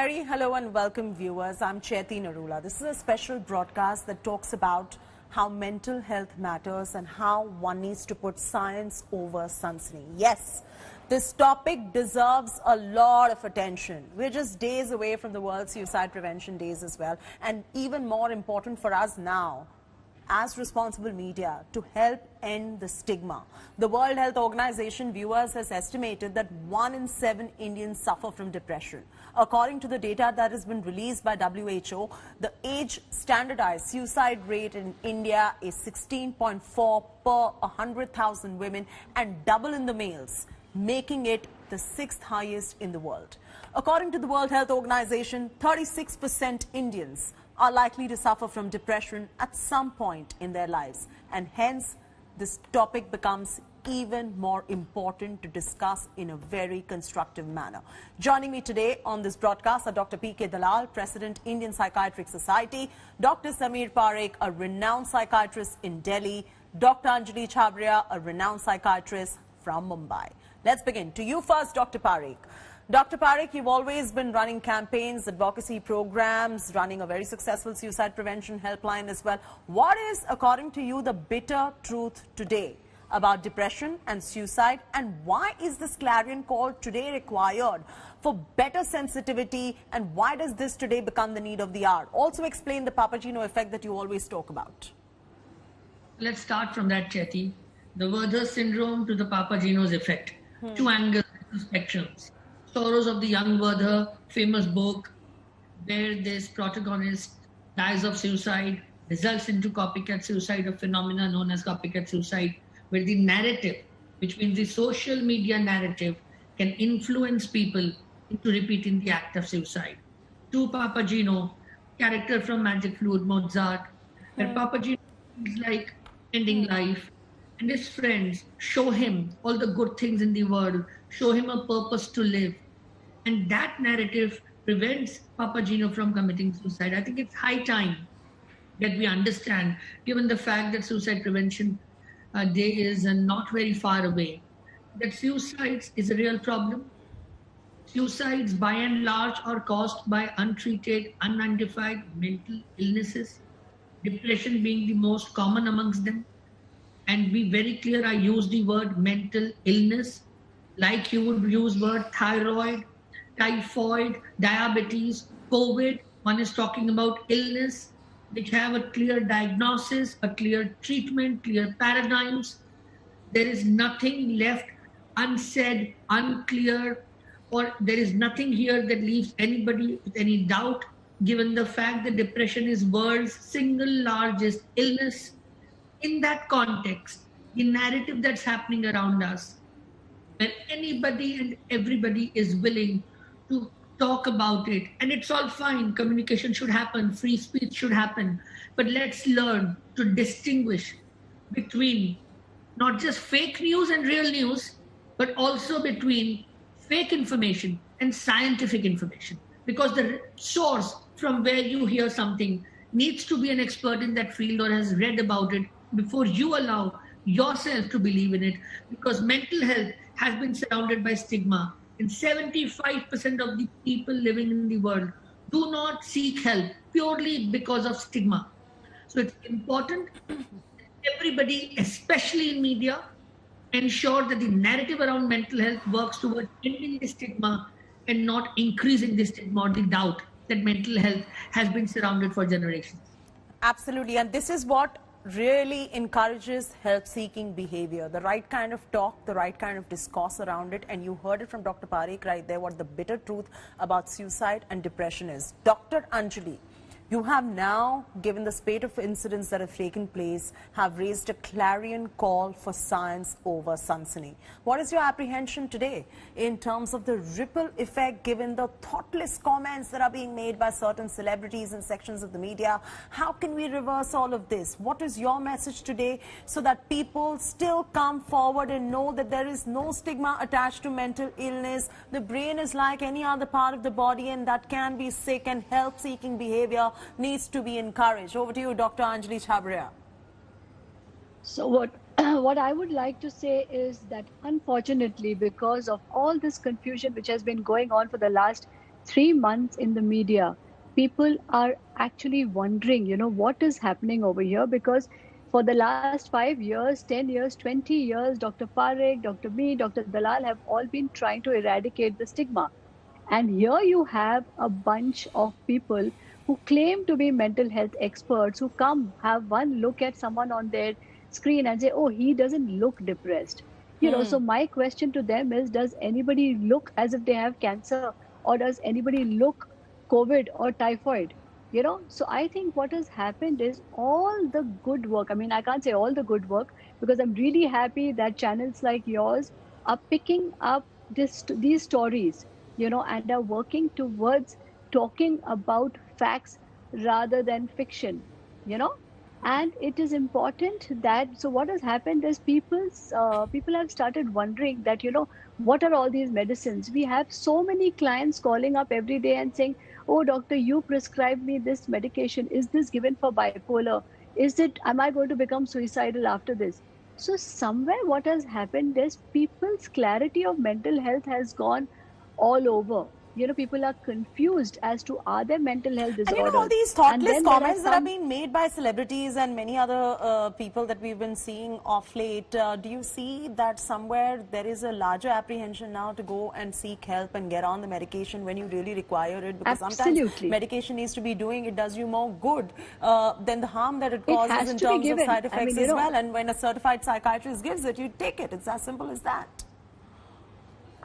very hello and welcome viewers. I'm Chaiti Narula. This is a special broadcast that talks about how mental health matters and how one needs to put science over sunshine. Yes, this topic deserves a lot of attention. We're just days away from the World Suicide Prevention Days as well, and even more important for us now as responsible media to help end the stigma. The World Health Organization viewers has estimated that 1 in 7 Indians suffer from depression. According to the data that has been released by WHO, the age standardized suicide rate in India is 16.4 per 100,000 women and double in the males, making it the 6th highest in the world. According to the World Health Organization, 36% Indians are likely to suffer from depression at some point in their lives, and hence this topic becomes even more important to discuss in a very constructive manner. Joining me today on this broadcast are Dr. P.K. Dalal, President, Indian Psychiatric Society, Dr. Sameer Parekh, a renowned psychiatrist in Delhi, Dr. Anjali Chhabria, a renowned psychiatrist from Mumbai. Let's begin. To you first, Dr. Parekh. Dr. Parekh, you've always been running campaigns, advocacy programs, running a very successful suicide prevention helpline as well. What is, according to you, the bitter truth today about depression and suicide, and why is this clarion call today required for better sensitivity, and why does this today become the need of the hour? Also explain the Papageno effect that you always talk about. Let's start from that, Chaiti. The Werther syndrome to the Papageno's effect. Two angles, two spectrums. Sorrows of the Young Werther, famous book, where this protagonist dies of suicide, results into copycat suicide, a phenomena known as copycat suicide, where the narrative, which means the social media narrative, can influence people into repeating the act of suicide. To Papageno, character from Magic Flute, Mozart, where Papageno is like ending life, and his friends show him all the good things in the world, show him a purpose to live. And that narrative prevents Papageno from committing suicide. I think it's high time that we understand, given the fact that Suicide Prevention Day is not very far away, that suicides is a real problem. Suicides, by and large, are caused by untreated, unidentified mental illnesses, depression being the most common amongst them. And be very clear, I use the word mental illness, like you would use word thyroid, typhoid, diabetes, COVID. One is talking about illness which have a clear diagnosis, a clear treatment, clear paradigms. There is nothing left unsaid, unclear, or there is nothing here that leaves anybody with any doubt, given the fact that depression is world's single largest illness. In that context, the narrative that's happening around us, where anybody and everybody is willing to talk about it, and it's all fine, communication should happen, free speech should happen, but let's learn to distinguish between not just fake news and real news, but also between fake information and scientific information, because the source from where you hear something needs to be an expert in that field or has read about it before you allow yourself to believe in it, because mental health has been surrounded by stigma. And 75% of the people living in the world do not seek help purely because of stigma. So it's important everybody, especially in media, ensure that the narrative around mental health works towards ending the stigma and not increasing the stigma or the doubt that mental health has been surrounded for generations. Absolutely, and this is what really encourages help-seeking behavior, the right kind of talk, the right kind of discourse around it. And you heard it from Dr. Parekh right there, what the bitter truth about suicide and depression is. Dr. Anjali, you have now, given the spate of incidents that have taken place, have raised a clarion call for science over sunshine. What is your apprehension today in terms of the ripple effect, given the thoughtless comments that are being made by certain celebrities and sections of the media? How can we reverse all of this? What is your message today so that people still come forward and know that there is no stigma attached to mental illness? The brain is like any other part of the body and that can be sick, and help-seeking behavior needs to be encouraged. Over to you, Dr. Anjali Chhabria. So what I would like to say is that unfortunately, because of all this confusion which has been going on for the last 3 months in the media, people are actually wondering, what is happening over here? Because for the last 5 years, 10 years, 20 years, Dr. Parekh, Dr. Me, Dr. Dalal have all been trying to eradicate the stigma. And here you have a bunch of people who claim to be mental health experts who come, have one look at someone on their screen and say, oh, he doesn't look depressed. So my question to them is, does anybody look as if they have cancer, or does anybody look COVID or typhoid? So I think what has happened is all the good work. I mean, I can't say all the good work, because I'm really happy that channels like yours are picking up these stories, and are working towards talking about facts rather than fiction, you know. And it is important that, so what has happened is people have started wondering that, what are all these medicines? We have so many clients calling up every day and saying, oh doctor, you prescribed me this medication. Is this given for bipolar? Am I going to become suicidal after this? So somewhere what has happened is people's clarity of mental health has gone all over. People are confused as to, are there mental health And all disorders? these And thoughtless then there are comments that are some. being made by celebrities and many other people that we've been seeing of late, do you see that somewhere there is a larger apprehension now to go and seek help and get on the medication when you really require it? Because sometimes Absolutely. medication needs to be doing, it does you more good than the harm that it It causes has in to be terms of given. side I effects mean, as well. And when a certified psychiatrist gives it, you take it. It's as simple as that.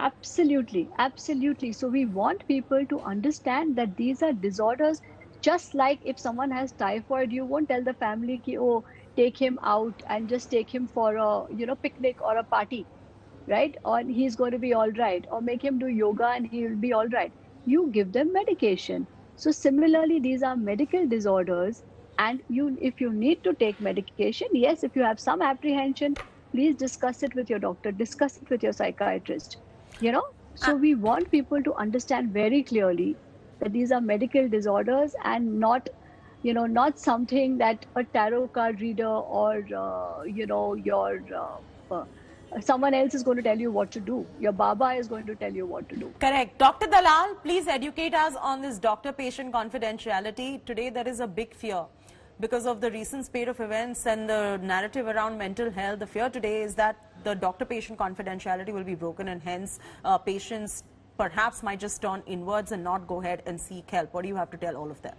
Absolutely, absolutely. So we want people to understand that these are disorders. Just like if someone has typhoid, you won't tell the family ki, oh, take him out and just take him for a picnic or a party, right? Or he's going to be all right, or make him do yoga and he'll be all right. You give them medication. So similarly, these are medical disorders, and if you need to take medication, yes, if you have some apprehension, please discuss it with your doctor, discuss it with your psychiatrist. So we want people to understand very clearly that these are medical disorders, and not something that a tarot card reader or your someone else is going to tell you what to do. Your Baba is going to tell you what to do. Correct. Dr. Dalal, please educate us on this doctor-patient confidentiality. Today there is a big fear because of the recent spate of events and the narrative around mental health. The fear today is that the doctor-patient confidentiality will be broken, and hence patients perhaps might just turn inwards and not go ahead and seek help. What do you have to tell all of them?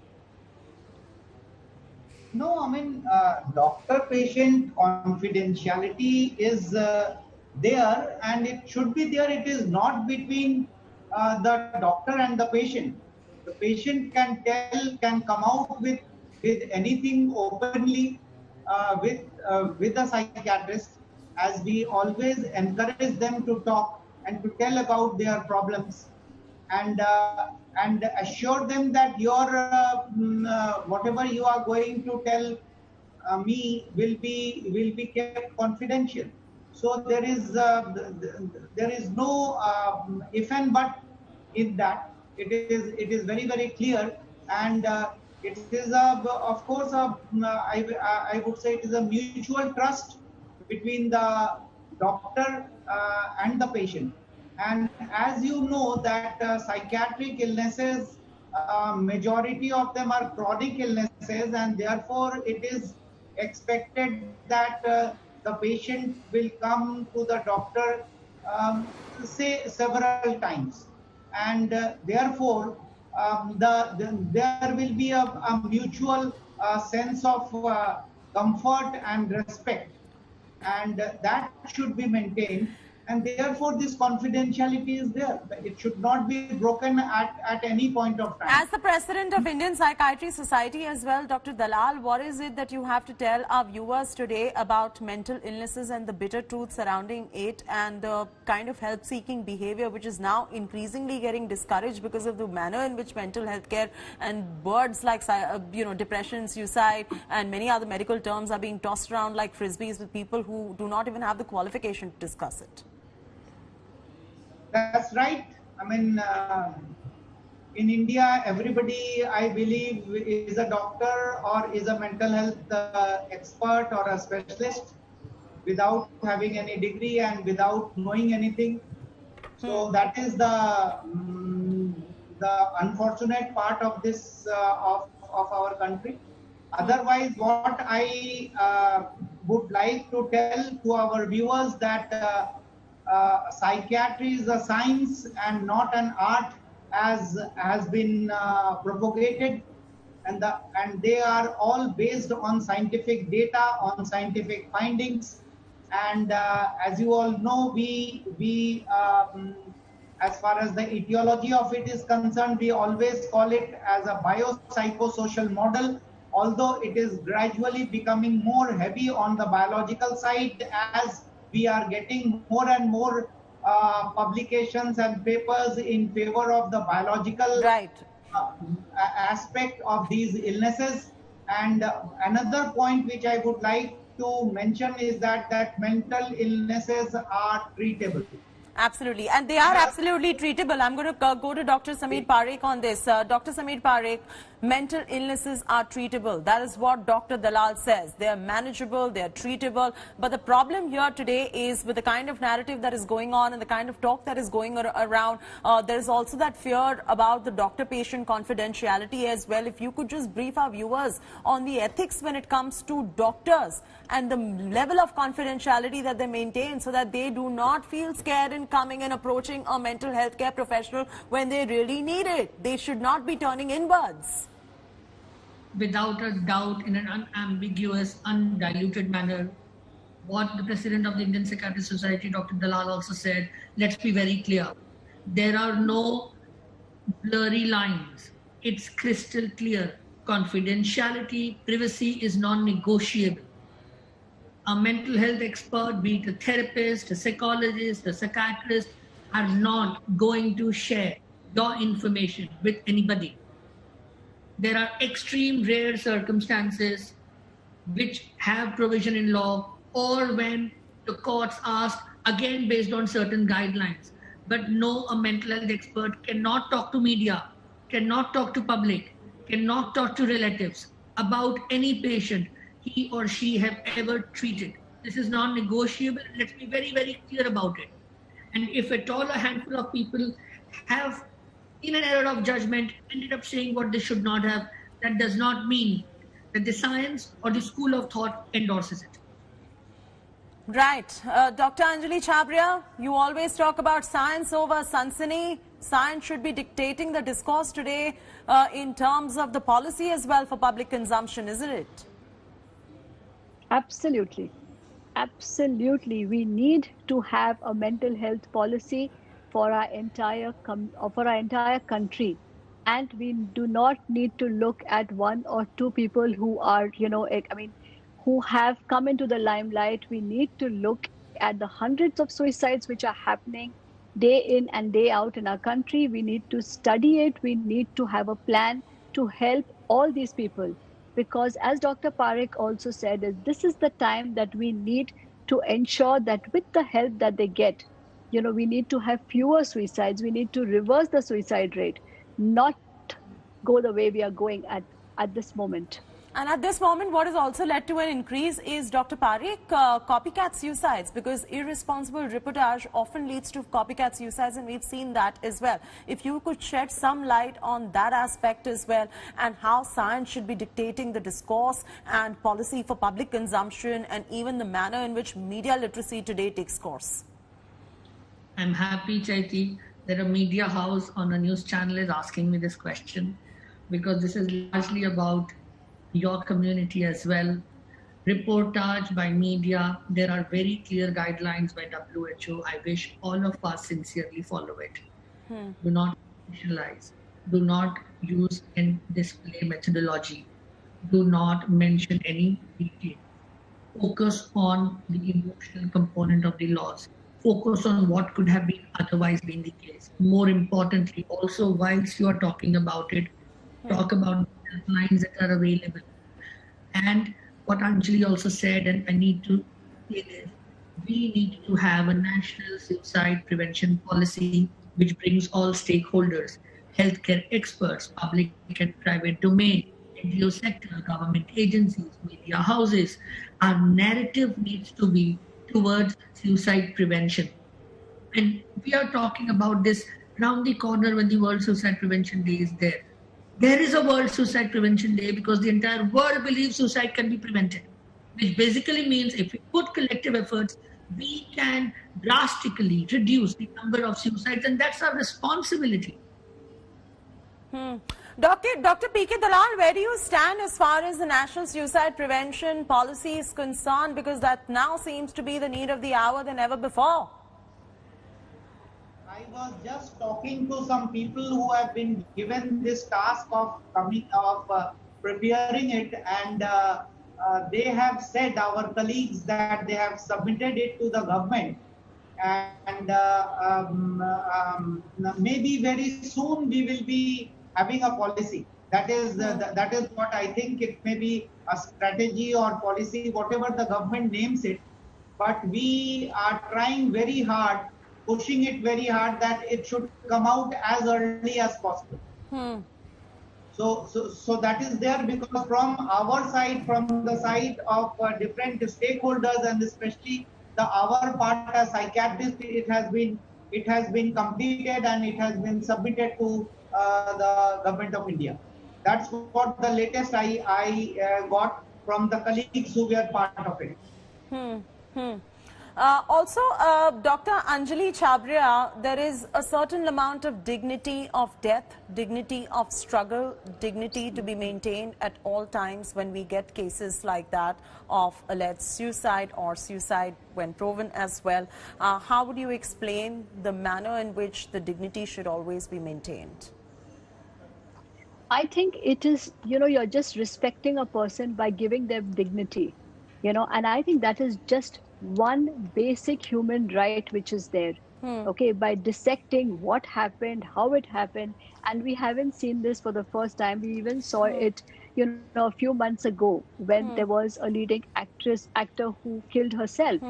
No, I mean, doctor-patient confidentiality is there, and it should be there. It is not between the doctor and the patient. The patient can come out with anything openly with a psychiatrist, as we always encourage them to talk and to tell about their problems, and assure them that your whatever you are going to tell me will be kept confidential. So there is no if and but in that. It is very, very clear, and it is of course I would say it is a mutual trust between the doctor and the patient. And as you know that psychiatric illnesses, majority of them are chronic illnesses, and therefore it is expected that the patient will come to the doctor say several times, and therefore there will be a mutual sense of comfort and respect, and that should be maintained, and therefore this confidentiality is there. It should not be broken at any point of time. As the president of Indian Psychiatry Society as well, Dr. Dalal, what is it that you have to tell our viewers today about mental illnesses and the bitter truth surrounding it, and the kind of help-seeking behavior which is now increasingly getting discouraged because of the manner in which mental health care and words like depression, suicide and many other medical terms are being tossed around like frisbees with people who do not even have the qualification to discuss it? That's right. I mean, in India, everybody, I believe, is a doctor or is a mental health expert or a specialist without having any degree and without knowing anything. So that is the unfortunate part of this of our country. Otherwise, what I would like to tell to our viewers that psychiatry is a science and not an art, as has been propagated, and they are all based on scientific data, on scientific findings, and as you all know, we as far as the etiology of it is concerned, we always call it as a biopsychosocial model, although it is gradually becoming more heavy on the biological side as we are getting more and more publications and papers in favor of the biological aspect of these illnesses. And another point which I would like to mention is that mental illnesses are treatable. Absolutely. And they are absolutely treatable. I'm going to go to Dr. Sameer Parekh on this. Dr. Sameer Parekh, mental illnesses are treatable. That is what Dr. Dalal says. They are manageable, they are treatable. But the problem here today is with the kind of narrative that is going on and the kind of talk that is going around, there is also that fear about the doctor-patient confidentiality as well. If you could just brief our viewers on the ethics when it comes to doctors and the level of confidentiality that they maintain so that they do not feel scared in coming and approaching a mental health care professional when they really need it. They should not be turning inwards. Without a doubt, in an unambiguous, undiluted manner, what the president of the Indian Psychiatric Society, Dr. Dalal, also said, let's be very clear. There are no blurry lines. It's crystal clear. Confidentiality, privacy is non-negotiable. A mental health expert, be it a therapist, a psychologist, a psychiatrist, are not going to share your information with anybody. There are extreme rare circumstances which have provision in law, or when the courts ask, again based on certain guidelines. But no, a mental health expert cannot talk to media, cannot talk to public, cannot talk to relatives about any patient he or she have ever treated. This is non-negotiable. Let's be very, very clear about it. And if at all a handful of people have, in an error of judgment, ended up saying what they should not have, that does not mean that the science or the school of thought endorses it. Right. Dr. Anjali Chhabria, you always talk about science over Sansani. Science should be dictating the discourse today in terms of the policy as well for public consumption, isn't it? Absolutely. Absolutely. We need to have a mental health policy for our entire country. And we do not need to look at one or two people who are, who have come into the limelight. We need to look at the hundreds of suicides which are happening day in and day out in our country. We need to study it. We need to have a plan to help all these people. Because as Dr. Parekh also said, this is the time that we need to ensure that with the help that they get, we need to have fewer suicides. We need to reverse the suicide rate, not go the way we are going at this moment. And at this moment, what has also led to an increase is, Dr. Parekh, copycat suicides, because irresponsible reportage often leads to copycat suicides, and we've seen that as well. If you could shed some light on that aspect as well, and how science should be dictating the discourse and policy for public consumption, and even the manner in which media literacy today takes course. I'm happy, Chaiti, that a media house on a news channel is asking me this question, because this is largely about your community as well. Reportage by media, there are very clear guidelines by WHO. I wish all of us sincerely follow it. Do not visualize. Do not use and display methodology. Do not mention any detail. Focus on the emotional component of the laws. Focus on what could have been otherwise been the case. More importantly, also, whilst you are talking about it, talk about lines that are available. And what Anjali also said, and I need to say this, we need to have a national suicide prevention policy which brings all stakeholders, healthcare experts, public and private domain, NGO sector, government agencies, media houses. Our narrative needs to be towards suicide prevention. And we are talking about this around the corner when the World Suicide Prevention Day is there. There is a World Suicide Prevention Day because the entire world believes suicide can be prevented, which basically means if we put collective efforts, we can drastically reduce the number of suicides, and that's our responsibility. Dr. P.K. Dalal, where do you stand as far as the national suicide prevention policy is concerned? Because that now seems to be the need of the hour than ever before. I was just talking to some people who have been given this task of preparing it, and they have said, our colleagues, that they have submitted it to the government, and maybe very soon we will be having a policy. That is what I think. It may be a strategy or policy, whatever the government names it, but we are trying very hard, pushing it very hard, that it should come out as early as possible. So that is there, because from our side, from the side of different stakeholders, and especially our part as psychiatrists, it has been completed and it has been submitted to the government of India. That's what the latest I got from the colleagues who were part of it. Also, Dr. Anjali Chhabria, there is a certain amount of dignity of death, dignity of struggle, dignity to be maintained at all times when we get cases like that of alleged suicide or suicide when proven as well. How would you explain the manner in which the dignity should always be maintained? I think it is, you're just respecting a person by giving them dignity, and I think that is just one basic human right which is there. Okay, by dissecting what happened, how it happened, and we haven't seen this for the first time. We even saw it, a few months ago when there was a leading actor who killed herself.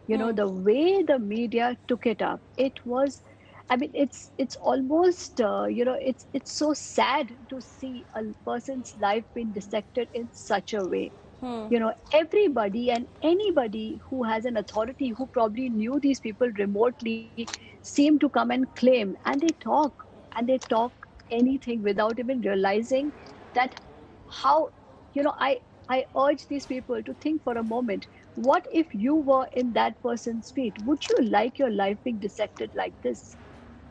The way the media took it up, it was, it's almost, it's so sad to see a person's life being dissected in such a way. Everybody and anybody who has an authority, who probably knew these people remotely, seem to come and claim, and they talk anything without even realizing that how, I urge these people to think for a moment, what if you were in that person's feet? Would you like your life being dissected like this?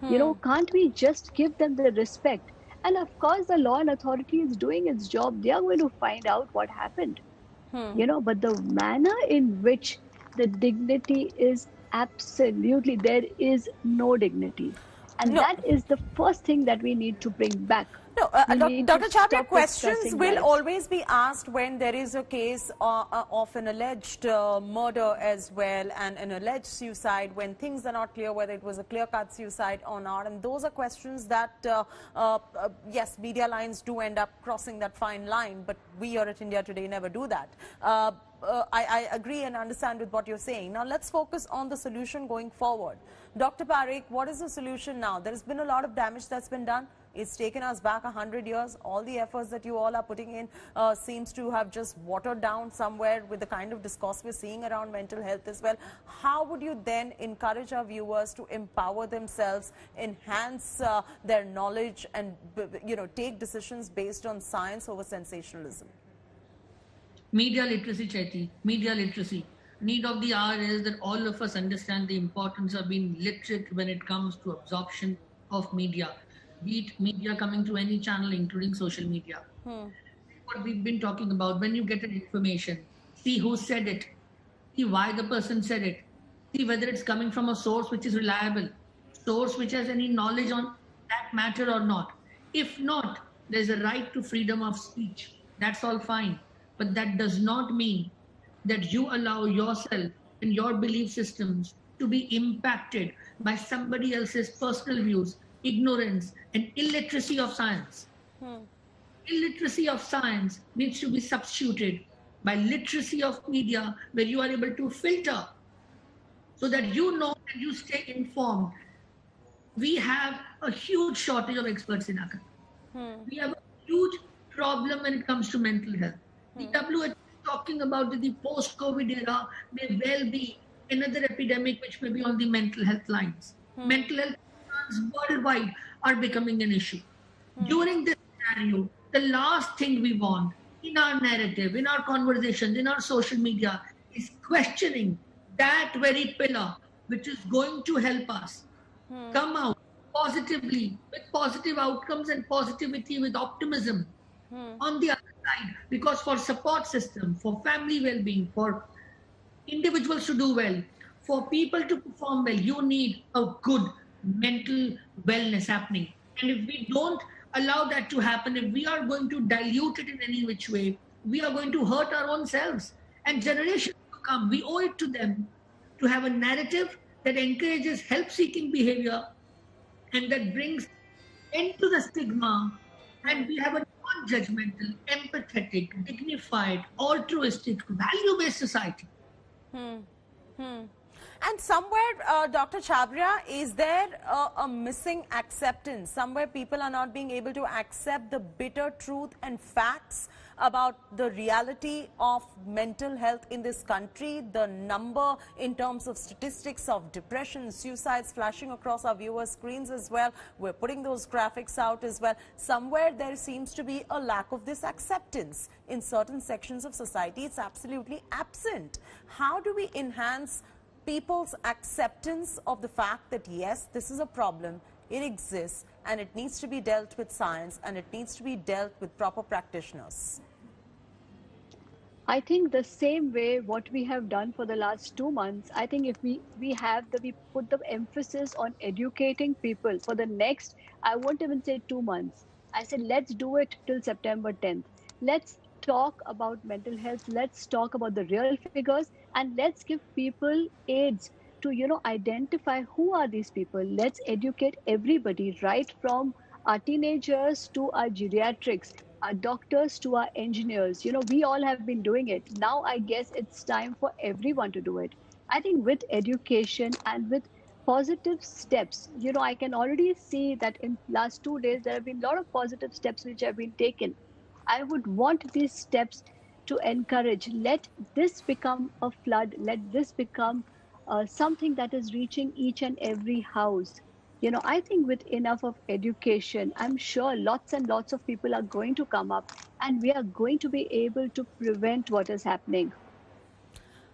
Can't we just give them the respect? And of course, the law and authority is doing its job. They are going to find out what happened. But the manner in which the dignity is absolutely, there is no dignity. And that is the first thing that we need to bring back. No, Dr. Chhabria, questions will always be asked when there is a case of an alleged murder as well, and an alleged suicide, when things are not clear whether it was a clear-cut suicide or not. And those are questions that, yes, media lines do end up crossing that fine line, but we here at India Today never do that. I agree and understand with what you're saying. Now, let's focus on the solution going forward. Dr. Parikh, what is the solution now? There's been a lot of damage that's been done. It's taken us back 100 years. All the efforts that you all are putting in seems to have just watered down somewhere with the kind of discourse we're seeing around mental health as well. How would you then encourage our viewers to empower themselves, enhance their knowledge, and take decisions based on science over sensationalism? Media literacy, Chaiti. Media literacy. Need of the hour is that all of us understand the importance of being literate when it comes to absorption of media. Be it media coming through any channel, including social media. What we've been talking about, when you get an information, see who said it, see why the person said it, see whether it's coming from a source which is reliable, source which has any knowledge on that matter or not. If not, there's a right to freedom of speech. That's all fine. But that does not mean that you allow yourself and your belief systems to be impacted by somebody else's personal views, ignorance, and illiteracy of science. Illiteracy of science needs to be substituted by literacy of media, where you are able to filter so that you know and you stay informed. We have a huge shortage of experts in our country. We have a huge problem when it comes to mental health. The WHO is talking about that the post-COVID era may well be another epidemic which may be on the mental health lines. Mental health concerns worldwide are becoming an issue. During this scenario, the last thing we want in our narrative, in our conversations, in our social media is questioning that very pillar which is going to help us come out positively with positive outcomes and positivity with optimism on the other side. Because for support system, for family well-being, for individuals to do well, for people to perform well, you need a good mental wellness happening. And if we don't allow that to happen, if we are going to dilute it in any which way, we are going to hurt our own selves. And generations to come, we owe it to them to have a narrative that encourages help-seeking behavior and that brings end to the stigma. And we have a non-judgmental, empathetic, dignified, altruistic, value-based society. And somewhere, Dr. Chhabria, is there a missing acceptance? Somewhere people are not being able to accept the bitter truth and facts about the reality of mental health in this country, the number in terms of statistics of depression, suicides flashing across our viewers' screens as well. We're putting those graphics out as well. Somewhere there seems to be a lack of this acceptance. In certain sections of society, it's absolutely absent. How do we enhance people's acceptance of the fact that yes, this is a problem, it exists, and it needs to be dealt with science, and it needs to be dealt with proper practitioners? I think the same way what we have done for the last 2 months, I think if we put the emphasis on educating people for the next, I won't even say 2 months. I said, let's do it till September 10th. Let's talk about mental health. Let's talk about the real figures, and let's give people aids to, identify who are these people. Let's educate everybody, right from our teenagers to our geriatrics, our doctors to our engineers. We all have been doing it. Now I guess it's time for everyone to do it. I think with education and with positive steps, I can already see that in last 2 days there have been a lot of positive steps which have been taken. I would want these steps to encourage. Let this become a flood. Let this become something that is reaching each and every house. I think with enough of education, I'm sure lots and lots of people are going to come up, and we are going to be able to prevent what is happening.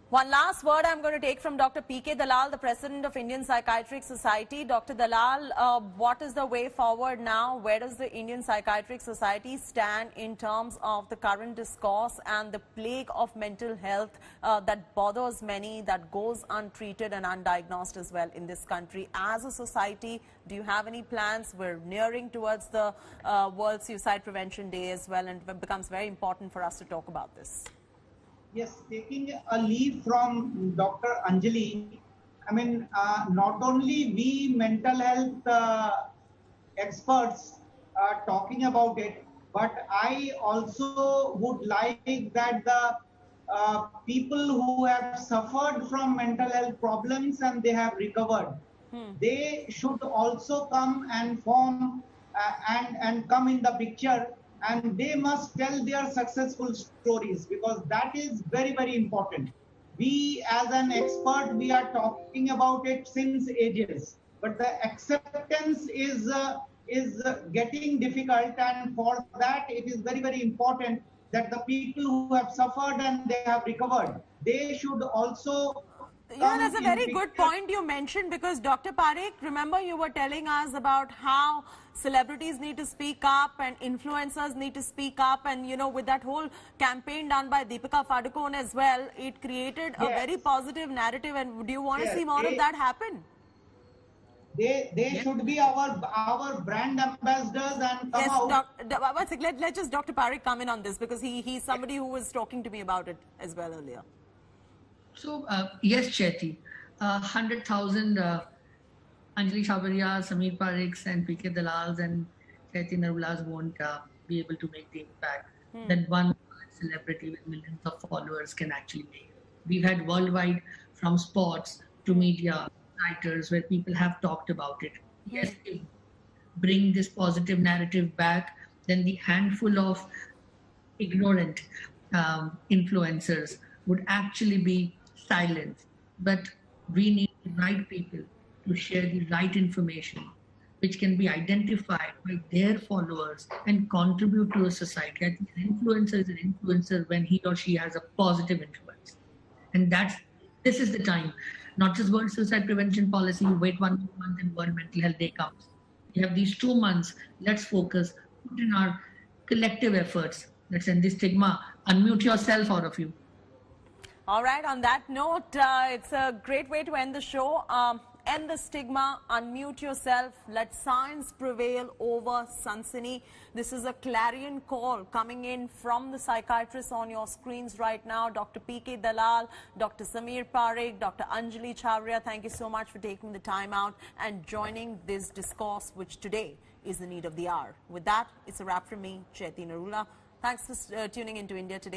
One last word I'm going to take from Dr. P.K. Dalal, the President of Indian Psychiatric Society. Dr. Dalal, what is the way forward now? Where does the Indian Psychiatric Society stand in terms of the current discourse and the plague of mental health that bothers many, that goes untreated and undiagnosed as well in this country? As a society, do you have any plans? We're nearing towards the World Suicide Prevention Day as well, and it becomes very important for us to talk about this. Yes, taking a leaf from Dr. Anjali, not only we mental health experts are talking about it, but I also would like that the people who have suffered from mental health problems and they have recovered, they should also come and form and come in the picture. And they must tell their successful stories, because that is very, very important. We as an expert, we are talking about it since ages, but the acceptance is getting difficult, and for that it is very, very important that the people who have suffered and they have recovered, they should also that's a very good point you mentioned, because Dr. Parekh, remember you were telling us about how celebrities need to speak up and influencers need to speak up, and with that whole campaign done by Deepika Padukone as well, it created a very positive narrative. And do you want to see more of that happen? They should be our brand ambassadors and come out. Let's just Dr. Parekh come in on this, because he's somebody who was talking to me about it as well earlier. So, yes, Chaiti, 100,000 Anjali Chhabria, Sameer Parikhs and P.K. Dalals and Chaiti Narulas won't be able to make the impact that one celebrity with millions of followers can actually make. We've had worldwide, from sports to media, writers, where people have talked about it. Yes, bring this positive narrative back, then the handful of ignorant influencers would actually be silent. But we need the right people to share the right information which can be identified by their followers and contribute to a society. I think an influencer is an influencer when he or she has a positive influence. And this is the time. Not just World Suicide Prevention Policy, wait 1 month and World Mental Health Day comes. We have these 2 months. Let's focus, put in our collective efforts. Let's end this stigma. Unmute yourself, all of you. All right, on that note, it's a great way to end the show. End the stigma, unmute yourself, let science prevail over Sansani. This is a clarion call coming in from the psychiatrists on your screens right now. Dr. P.K. Dalal, Dr. Samir Parekh, Dr. Anjali Chawria, thank you so much for taking the time out and joining this discourse, which today is the need of the hour. With that, it's a wrap from me, Chaiti Narula. Thanks for tuning into India Today.